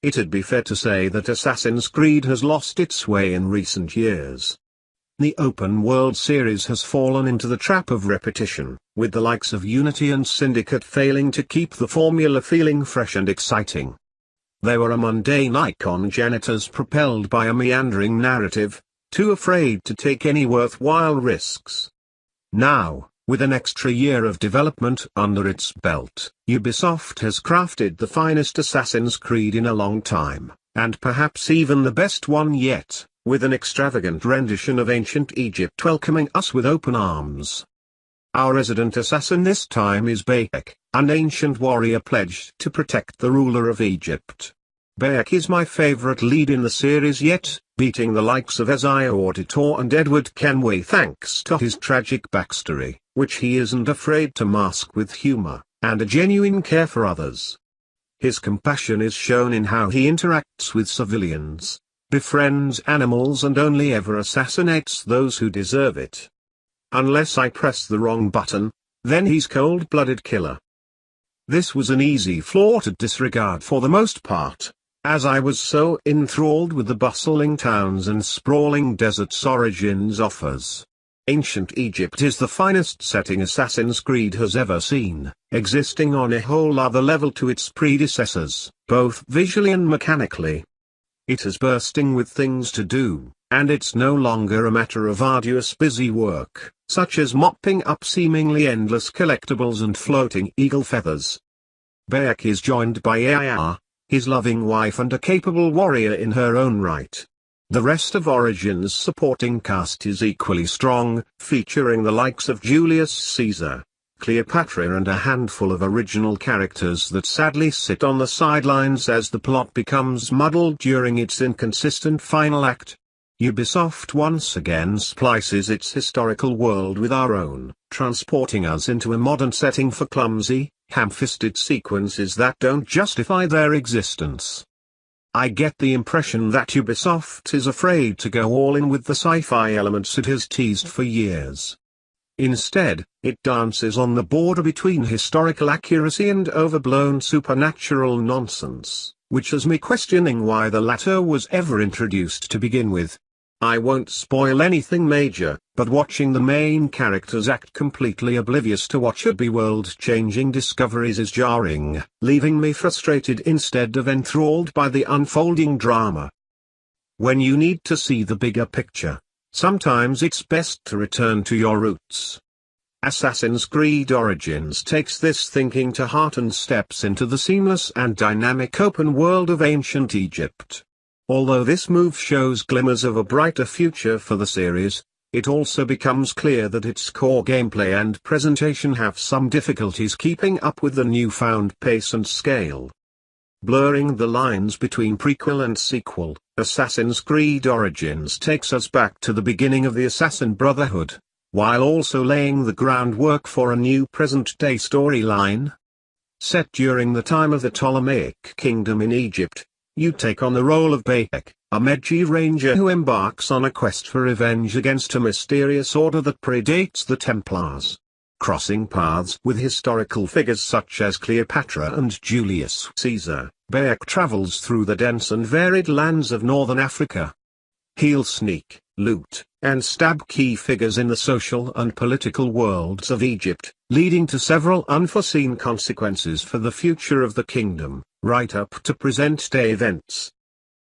It'd be fair to say that Assassin's Creed has lost its way in recent years. The open-world series has fallen into the trap of repetition, with the likes of Unity and Syndicate failing to keep the formula feeling fresh and exciting. They were a mundane icon generators propelled by a meandering narrative, too afraid to take any worthwhile risks. Now, with an extra year of development under its belt, Ubisoft has crafted the finest Assassin's Creed in a long time, and perhaps even the best one yet, with an extravagant rendition of ancient Egypt welcoming us with open arms. Our resident assassin this time is Bayek, an ancient warrior pledged to protect the ruler of Egypt. Bayek is my favorite lead in the series yet, beating the likes of Ezio Auditore and Edward Kenway thanks to his tragic backstory, which he isn't afraid to mask with humor, and a genuine care for others. His compassion is shown in how he interacts with civilians, befriends animals and only ever assassinates those who deserve it. Unless I press the wrong button, then he's cold-blooded killer. This was an easy flaw to disregard for the most part, as I was so enthralled with the bustling towns and sprawling deserts Origins offers. Ancient Egypt is the finest setting Assassin's Creed has ever seen, existing on a whole other level to its predecessors, both visually and mechanically. It is bursting with things to do, and it's no longer a matter of arduous busy work, such as mopping up seemingly endless collectibles and floating eagle feathers. Bayek is joined by Aya, his loving wife and a capable warrior in her own right. The rest of Origins' supporting cast is equally strong, featuring the likes of Julius Caesar, Cleopatra and a handful of original characters that sadly sit on the sidelines as the plot becomes muddled during its inconsistent final act. Ubisoft once again splices its historical world with our own, transporting us into a modern setting for clumsy, ham-fisted sequences that don't justify their existence. I get the impression that Ubisoft is afraid to go all in with the sci-fi elements it has teased for years. Instead, it dances on the border between historical accuracy and overblown supernatural nonsense, which has me questioning why the latter was ever introduced to begin with. I won't spoil anything major, but watching the main characters act completely oblivious to what should be world-changing discoveries is jarring, leaving me frustrated instead of enthralled by the unfolding drama. When you need to see the bigger picture, sometimes it's best to return to your roots. Assassin's Creed Origins takes this thinking to heart and steps into the seamless and dynamic open world of ancient Egypt. Although this move shows glimmers of a brighter future for the series, it also becomes clear that its core gameplay and presentation have some difficulties keeping up with the newfound pace and scale. Blurring the lines between prequel and sequel, Assassin's Creed Origins takes us back to the beginning of the Assassin Brotherhood, while also laying the groundwork for a new present-day storyline. Set during the time of the Ptolemaic Kingdom in Egypt, you take on the role of Bayek, a Medjay ranger who embarks on a quest for revenge against a mysterious order that predates the Templars. Crossing paths with historical figures such as Cleopatra and Julius Caesar, Bayek travels through the dense and varied lands of northern Africa. He'll sneak, loot, and stab key figures in the social and political worlds of Egypt, leading to several unforeseen consequences for the future of the kingdom, right up to present-day events.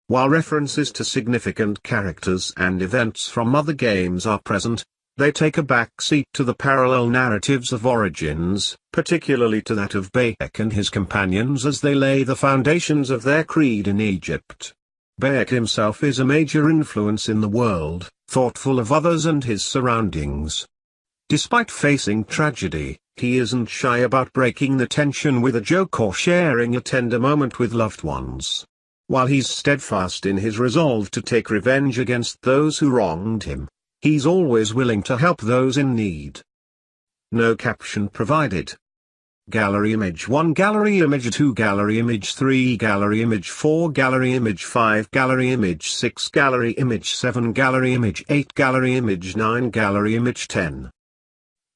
While references to significant characters and events from other games are present, they take a backseat to the parallel narratives of Origins, particularly to that of Bayek and his companions as they lay the foundations of their creed in Egypt. Bayek himself is a major influence in the world, thoughtful of others and his surroundings. Despite facing tragedy, he isn't shy about breaking the tension with a joke or sharing a tender moment with loved ones. While he's steadfast in his resolve to take revenge against those who wronged him, he's always willing to help those in need. No caption provided. Gallery image 1, gallery image 2, gallery image 3, gallery image 4, gallery image 5, gallery image 6, gallery image 7, gallery image 8, gallery image 9, gallery image 10.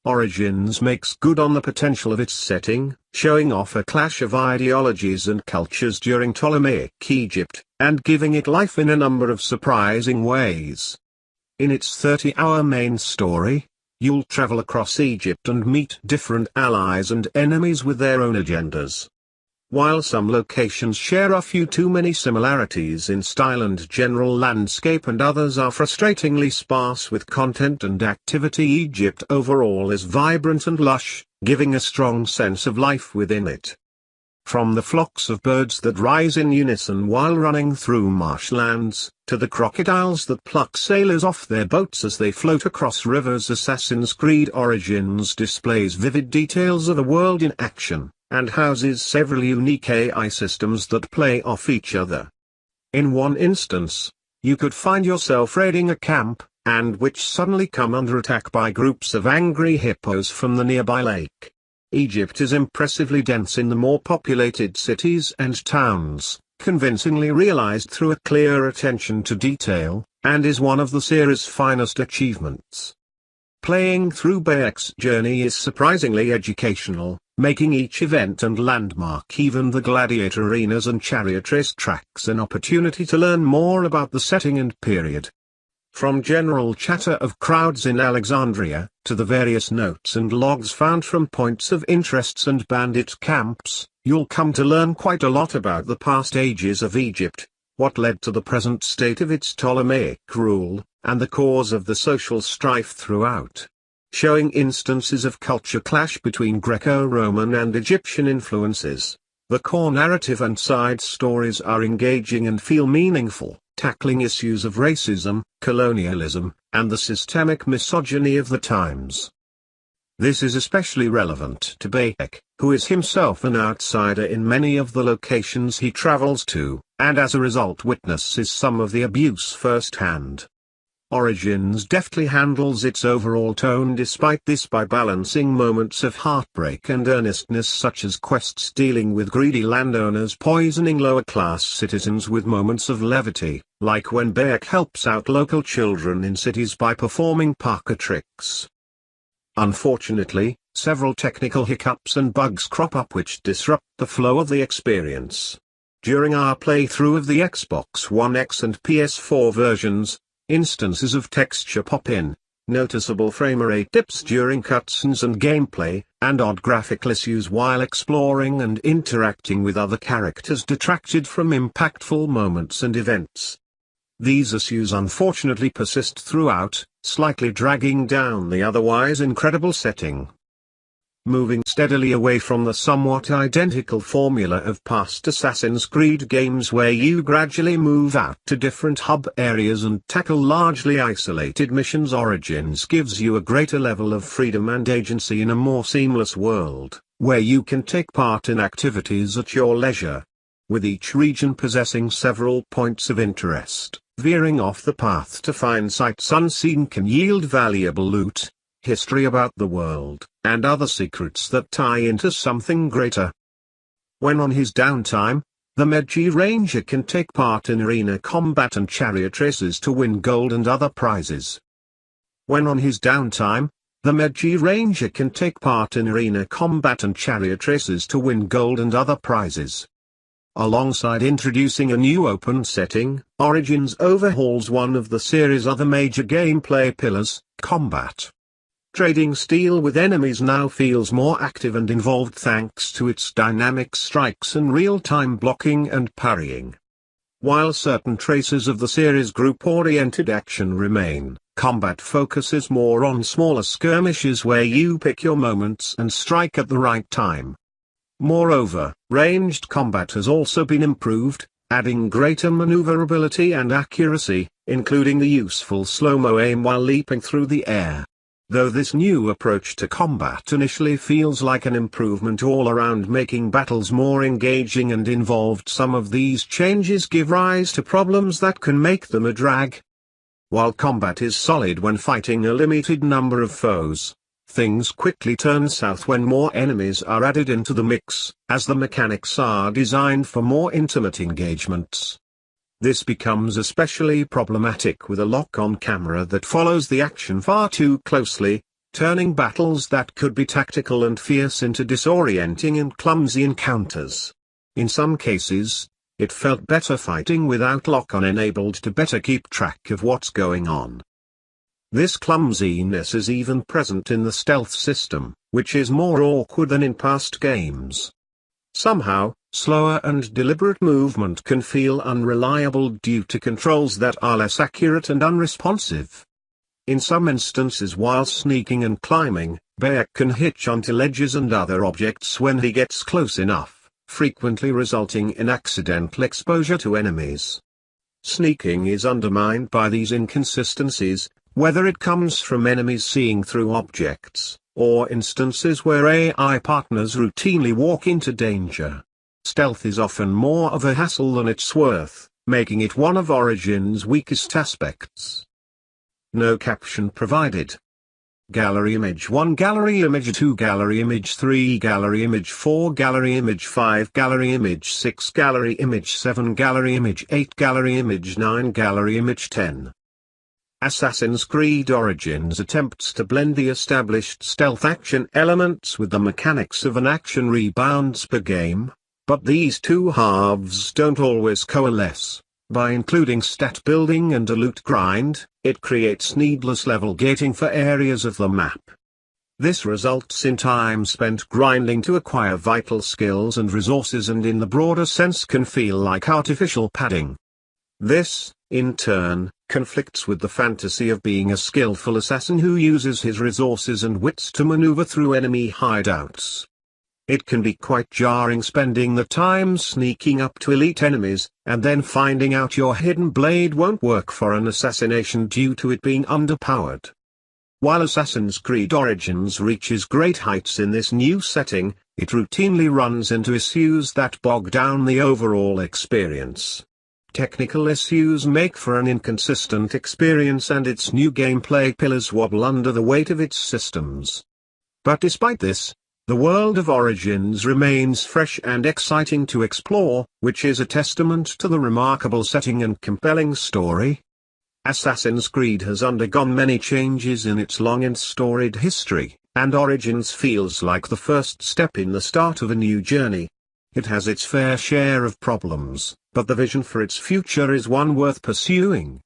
Origins makes good on the potential of its setting, showing off a clash of ideologies and cultures during Ptolemaic Egypt, and giving it life in a number of surprising ways. In its 30-hour main story, you'll travel across Egypt and meet different allies and enemies with their own agendas. While some locations share a few too many similarities in style and general landscape and others are frustratingly sparse with content and activity, Egypt overall is vibrant and lush, giving a strong sense of life within it. From the flocks of birds that rise in unison while running through marshlands, to the crocodiles that pluck sailors off their boats as they float across rivers, Assassin's Creed Origins displays vivid details of a world in action, and houses several unique AI systems that play off each other. In one instance, you could find yourself raiding a camp, and which suddenly come under attack by groups of angry hippos from the nearby lake. Egypt is impressively dense in the more populated cities and towns, convincingly realized through a clear attention to detail, and is one of the series' finest achievements. Playing through Bayek's journey is surprisingly educational, making each event and landmark, even the gladiator arenas and chariot race tracks, an opportunity to learn more about the setting and period. From general chatter of crowds in Alexandria, to the various notes and logs found from points of interests and bandit camps, you'll come to learn quite a lot about the past ages of Egypt, what led to the present state of its Ptolemaic rule, and the cause of the social strife throughout. Showing instances of culture clash between Greco-Roman and Egyptian influences, the core narrative and side stories are engaging and feel meaningful, tackling issues of racism, colonialism, and the systemic misogyny of the times. This is especially relevant to Bayek, who is himself an outsider in many of the locations he travels to, and as a result witnesses some of the abuse firsthand. Origins deftly handles its overall tone despite this by balancing moments of heartbreak and earnestness, such as quests dealing with greedy landowners poisoning lower-class citizens, with moments of levity, like when Bayek helps out local children in cities by performing parkour tricks. Unfortunately, several technical hiccups and bugs crop up which disrupt the flow of the experience. During our playthrough of the Xbox One X and PS4 versions, instances of texture pop in, noticeable framerate dips during cutscenes and gameplay, and odd graphical issues while exploring and interacting with other characters detracted from impactful moments and events. These issues unfortunately persist throughout, slightly dragging down the otherwise incredible setting. Moving steadily away from the somewhat identical formula of past Assassin's Creed games, where you gradually move out to different hub areas and tackle largely isolated missions, Origins gives you a greater level of freedom and agency in a more seamless world, where you can take part in activities at your leisure. With each region possessing several points of interest, veering off the path to find sights unseen can yield valuable loot, history about the world, and other secrets that tie into something greater. When on his downtime, the Medjay Ranger can take part in arena combat and chariot races to win gold and other prizes. When on his downtime, the Medjay Ranger can take part in arena combat and chariot races to win gold and other prizes. Alongside introducing a new open setting, Origins overhauls one of the series' other major gameplay pillars, combat. Trading steel with enemies now feels more active and involved thanks to its dynamic strikes and real-time blocking and parrying. While certain traces of the series' group-oriented action remain, combat focuses more on smaller skirmishes where you pick your moments and strike at the right time. Moreover, ranged combat has also been improved, adding greater maneuverability and accuracy, including the useful slow-mo aim while leaping through the air. Though this new approach to combat initially feels like an improvement all around, making battles more engaging and involved, some of these changes give rise to problems that can make them a drag. While combat is solid when fighting a limited number of foes, things quickly turn south when more enemies are added into the mix, as the mechanics are designed for more intimate engagements. This becomes especially problematic with a lock-on camera that follows the action far too closely, turning battles that could be tactical and fierce into disorienting and clumsy encounters. In some cases, it felt better fighting without lock-on enabled to better keep track of what's going on. This clumsiness is even present in the stealth system, which is more awkward than in past games. Somehow, slower and deliberate movement can feel unreliable due to controls that are less accurate and unresponsive. In some instances while sneaking and climbing, Bayek can hitch onto ledges and other objects when he gets close enough, frequently resulting in accidental exposure to enemies. Sneaking is undermined by these inconsistencies, whether it comes from enemies seeing through objects, or instances where AI partners routinely walk into danger. Stealth is often more of a hassle than it's worth, making it one of Origin's weakest aspects. No caption provided. Gallery image 1, gallery image 2, gallery image 3, gallery image 4, gallery image 5, gallery image 6, gallery image 7, gallery image 8, gallery image 9, gallery image 10. Assassin's Creed Origins attempts to blend the established stealth action elements with the mechanics of an action rebounds per game, but these two halves don't always coalesce. By including stat building and a loot grind, it creates needless level gating for areas of the map. This results in time spent grinding to acquire vital skills and resources, and in the broader sense can feel like artificial padding. This, in turn, conflicts with the fantasy of being a skillful assassin who uses his resources and wits to maneuver through enemy hideouts. It can be quite jarring spending the time sneaking up to elite enemies, and then finding out your hidden blade won't work for an assassination due to it being underpowered. While Assassin's Creed Origins reaches great heights in this new setting, it routinely runs into issues that bog down the overall experience. Technical issues make for an inconsistent experience, and its new gameplay pillars wobble under the weight of its systems. But despite this, the world of Origins remains fresh and exciting to explore, which is a testament to the remarkable setting and compelling story. Assassin's Creed has undergone many changes in its long and storied history, and Origins feels like the first step in the start of a new journey. It has its fair share of problems, but the vision for its future is one worth pursuing.